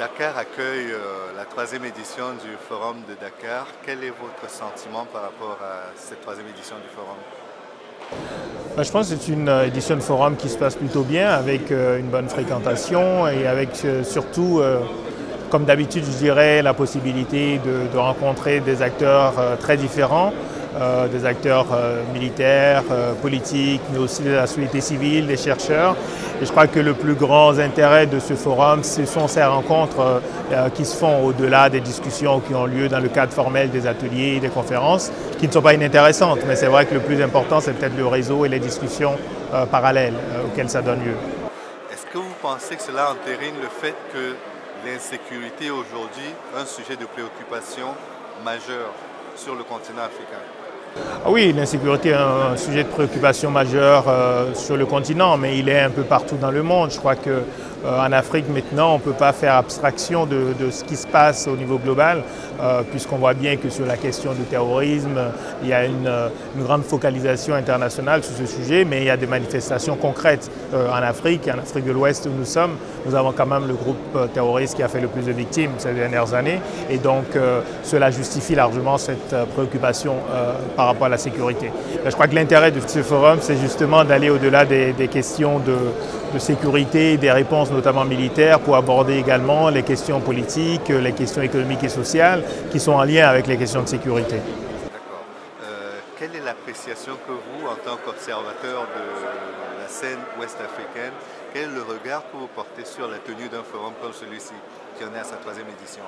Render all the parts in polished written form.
Dakar accueille la 3e édition du Forum de Dakar. Quel est votre sentiment par rapport à cette 3e édition du Forum? Je pense que c'est une édition de Forum qui se passe plutôt bien, avec une bonne fréquentation et avec surtout, comme d'habitude, je dirais, la possibilité de rencontrer des acteurs très différents, des acteurs militaires, politiques, mais aussi de la société civile, des chercheurs. Et je crois que le plus grand intérêt de ce forum, ce sont ces rencontres qui se font au-delà des discussions qui ont lieu dans le cadre formel des ateliers et des conférences, qui ne sont pas inintéressantes. Mais c'est vrai que le plus important, c'est peut-être le réseau et les discussions parallèles auxquelles ça donne lieu. Est-ce que vous pensez que cela entérine le fait que l'insécurité est aujourd'hui un sujet de préoccupation majeur sur le continent africain? Oui, l'insécurité est un sujet de préoccupation majeur sur le continent, mais il est un peu partout dans le monde. Je crois qu'en Afrique maintenant, on ne peut pas faire abstraction de ce qui se passe au niveau global, puisqu'on voit bien que sur la question du terrorisme, il y a une grande focalisation internationale sur ce sujet, mais il y a des manifestations concrètes en Afrique de l'Ouest où nous sommes. Nous avons quand même le groupe terroriste qui a fait le plus de victimes ces dernières années, et donc cela justifie largement cette préoccupation par rapport à la sécurité. Je crois que l'intérêt de ce forum, c'est justement d'aller au-delà des questions de sécurité, des réponses notamment militaires, pour aborder également les questions politiques, les questions économiques et sociales qui sont en lien avec les questions de sécurité. D'accord. Quelle est l'appréciation que vous, en tant qu'observateur de la scène ouest-africaine, quel est le regard que vous portez sur la tenue d'un forum comme celui-ci, qui en est à sa 3e édition?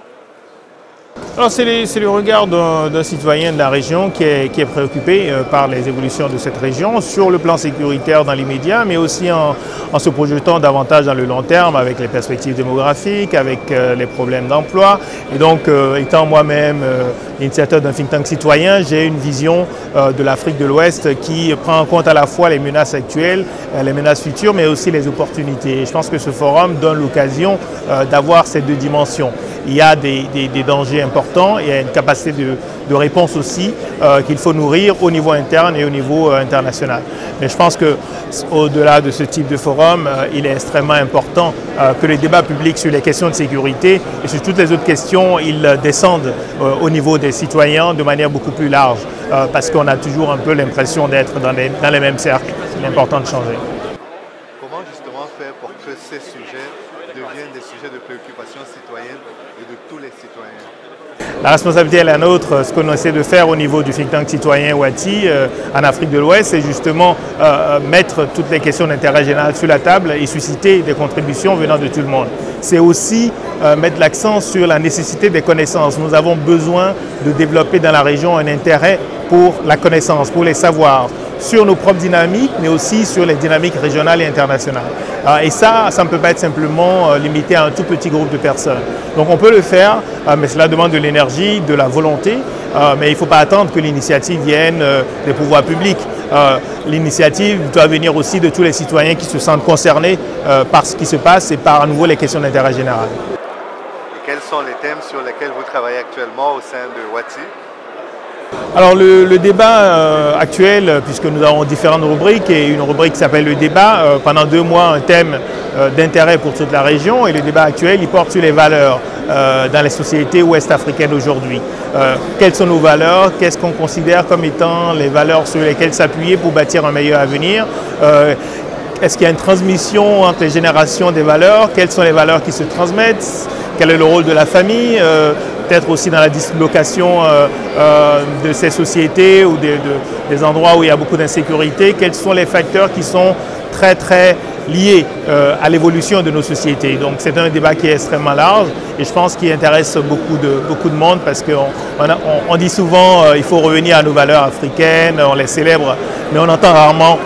Alors c'est le regard d'un citoyen de la région qui est préoccupé par les évolutions de cette région sur le plan sécuritaire dans l'immédiat, mais aussi en se projetant davantage dans le long terme avec les perspectives démographiques, avec les problèmes d'emploi. Et donc, étant moi-même initiateur d'un think tank citoyen, j'ai une vision de l'Afrique de l'Ouest qui prend en compte à la fois les menaces actuelles, les menaces futures, mais aussi les opportunités. Et je pense que ce forum donne l'occasion d'avoir ces deux dimensions. Il y a des dangers importants, il y a une capacité de réponse aussi qu'il faut nourrir au niveau interne et au niveau international. Mais je pense qu'au-delà de ce type de forum, il est extrêmement important que les débats publics sur les questions de sécurité et sur toutes les autres questions, ils descendent au niveau des citoyens de manière beaucoup plus large, parce qu'on a toujours un peu l'impression d'être dans les mêmes cercles. C'est important de changer. Comment justement faire pour que ces sujets deviennent des sujets de préoccupation citoyenne et de tous les citoyens? La responsabilité est la nôtre. Ce qu'on essaie de faire au niveau du think tank citoyen Wati en Afrique de l'Ouest, c'est justement mettre toutes les questions d'intérêt général sur la table et susciter des contributions venant de tout le monde. C'est aussi mettre l'accent sur la nécessité des connaissances. Nous avons besoin de développer dans la région un intérêt pour la connaissance, pour les savoirs, sur nos propres dynamiques, mais aussi sur les dynamiques régionales et internationales. Et ça ne peut pas être simplement limité à un tout petit groupe de personnes. Donc on peut le faire, mais cela demande de l'énergie, de la volonté, mais il ne faut pas attendre que l'initiative vienne des pouvoirs publics. L'initiative doit venir aussi de tous les citoyens qui se sentent concernés par ce qui se passe et par à nouveau les questions d'intérêt général. Et quels sont les thèmes sur lesquels vous travaillez actuellement au sein de Wati? Alors le débat actuel, puisque nous avons différentes rubriques, et une rubrique qui s'appelle le débat, pendant 2 mois un thème d'intérêt pour toute la région, et le débat actuel il porte sur les valeurs dans les sociétés ouest-africaines aujourd'hui. Quelles sont nos valeurs? Qu'est-ce qu'on considère comme étant les valeurs sur lesquelles s'appuyer pour bâtir un meilleur avenir? Est-ce qu'il y a une transmission entre les générations des valeurs? Quelles sont les valeurs qui se transmettent? Quel est le rôle de la famille? Peut-être aussi dans la dislocation de ces sociétés ou des endroits où il y a beaucoup d'insécurité. Quels sont les facteurs qui sont très liés à l'évolution de nos sociétés? Donc c'est un débat qui est extrêmement large et je pense qu'il intéresse beaucoup de monde, parce qu'on dit souvent il faut revenir à nos valeurs africaines, on les célèbre, mais on entend rarement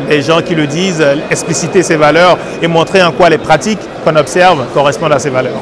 les gens qui le disent expliciter ces valeurs et montrer en quoi les pratiques qu'on observe correspondent à ces valeurs.